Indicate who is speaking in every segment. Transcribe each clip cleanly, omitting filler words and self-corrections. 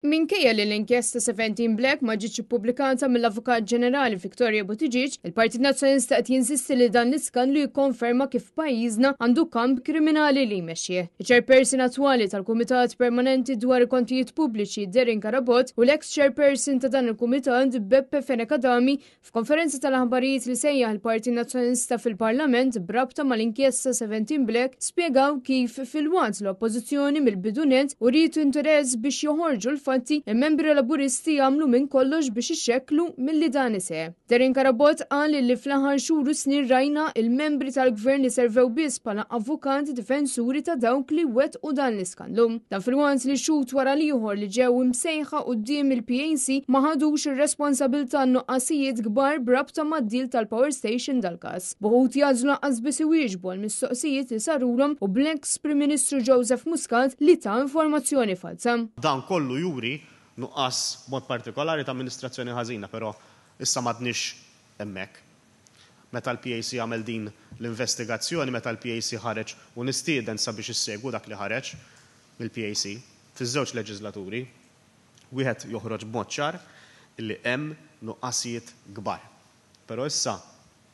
Speaker 1: Minkejja li l-inkjesta 17 Black ma ġietx ippubblikata mill-Avukat Ġenerali Victoria Buttigieg, il-Partit Nazzjonalista qed jinsisti li dan l-iskandlu jikkonferma kif pajjiżna għandu kamp kriminali li jmexxih. Iċ-Chairperson attwali tal-Kumitat Permanenti dwar il-Kontijiet Pubbliċi Derin Karabot u l-ex chairperson ta' dan il-Kumitat Beppe Fenekadami f'konferenza tal-aħbarijiet li sejjaħ il-Partit Nazzjonalista fil-Parlament brabta mal-inkjesta 17 Black spjegaw kif fil-waqt l-oppożizzjoni mill-bidunet u rritu interess biex joħorġu l-fatti il-membri laburisti jagħmlu minn kollox biex ixxekklu milli dan iseħħ. Derin Karabot qal li fl-aħħar xhur u snin rajna il-membri tal-gvern li servew biss bħala avukati difensuri ta' dawk li wettqu dan l-iskandlu. Dan fil-waqt li xhud wara ieħor li ġew imsejħa quddiem il-PAC ma ħadux ir-responsabilità nuqqasijiet kbar brabta mad-deal tal-Power Station dal-każ. Boħut jażlu laqqas biss iwieġbu l-mistoqsijiet li sarulhom u bl-ex Prim Ministru Joseph Muscat li ta' informazzjoni falsa.
Speaker 2: Dan kollu juri nuqqas mod partikolari ta' amministrazzjoni ħażina, però issa m'għadniex hemmhekk. Meta l-PAC għamel din l-investigazzjoni, meta l-PAC ħareġ u nistieden sabiex issegwu dak li ħareġ mill-PAC fiż-żewġ leġislaturi, wieħed joħroġ b'mod ċar illi hemm nuqqasijiet kbar. Però issa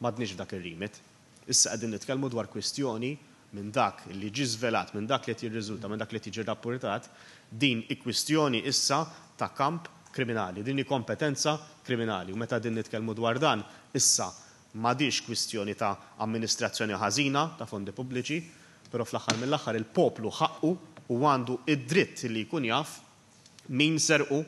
Speaker 2: m'għadniex f'dak ir-rimit. Issa qegħdin nitkellmu dwar kwistjoni minn dak li ġie żvelat, minn dak li qed jirriżulta, minn dak li tiġi rapportat, din kwistjoni issa ta' kamp kriminali, din kompetenza kriminali. U meta din nitkellmu dwar dan, issa m'għadix kwistjoni ta' amministrazzjoni ħażina ta' fondi pubbliċi, però fl-aħħar mill-aħħar il-poplu ħaqqu u għandu id-dritt li jkun jaf min serqu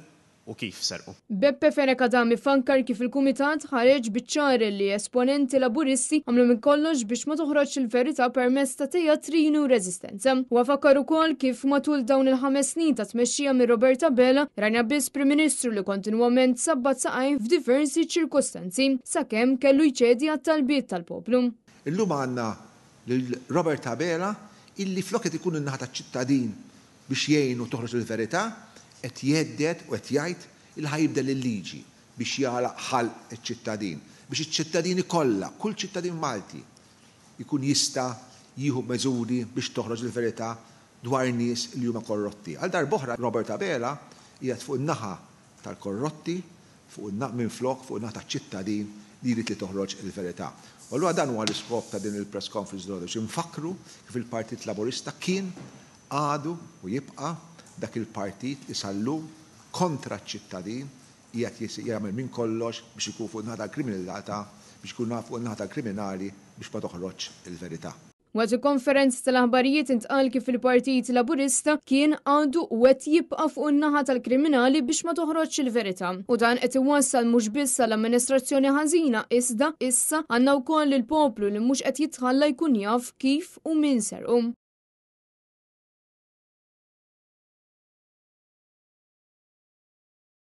Speaker 2: u kif serqu.
Speaker 1: Beppe Fenekadami fankar kif il-Kumitat ħareġ biċ-ċar li esponenti laburisti għamlu minn kollox biex ma toħroġ il-verità permezz ta' teatrini u reżistenza. U fakkar ukoll kif matul dawn il-5 snin ta' tmexxija minn Roberta Bella rajna biss Prim Ministru li kontinwament sabbat saqaj f'diversi ċirkostanzi sakemm kellu jċedi għat-talbiet tal-poplu.
Speaker 3: Illum għandna lil Roberta Bella illi floket ikun in-naħa taċ-ċittadin biex jgħinu toħroġ il-verità qed jeddet u qed jgħid il ħajibdel il-liġi biex jagħlaq ħalq iċ-ċittadin, biex iċ-ċittadini kollha, kull ċittadin Malti jkun jista' jieħu meżuri biex toħroġ il-verità dwar nies li huma korrotti. Għal darb'oħra Roberta Bella qiegħed fuq in-naħa tal-korrotti, minflok fuq in-naħa taċ-ċittadin li jrid li toħroġ il-verità. U allura dan huwa l-iskop ta' din il-press conference dwar biex infakru kif il-Partit Laburista kien għadu u jibqa' dak il-partit isallu kontra ċ-ċittadin qiegħed jagħmel minn kollox biex ikun fuq in-naħa tal-kriminalità, biex ikun fuq in-naħa tal-kriminali biex ma toħroġ il-verità.
Speaker 1: Waqt il-konferenza tal-aħbarijiet intqal kif il-Partit Laburista kien għadu u qed jibqa' fuq in-naħa tal-kriminali biex ma toħroġ il-verità. U dan qed iwassal mhux biss għall-amministrazzjoni ħażina iżda issa għandna wkoll il-poplu li mhux qed jitħalla jkun jaf kif u min serqu.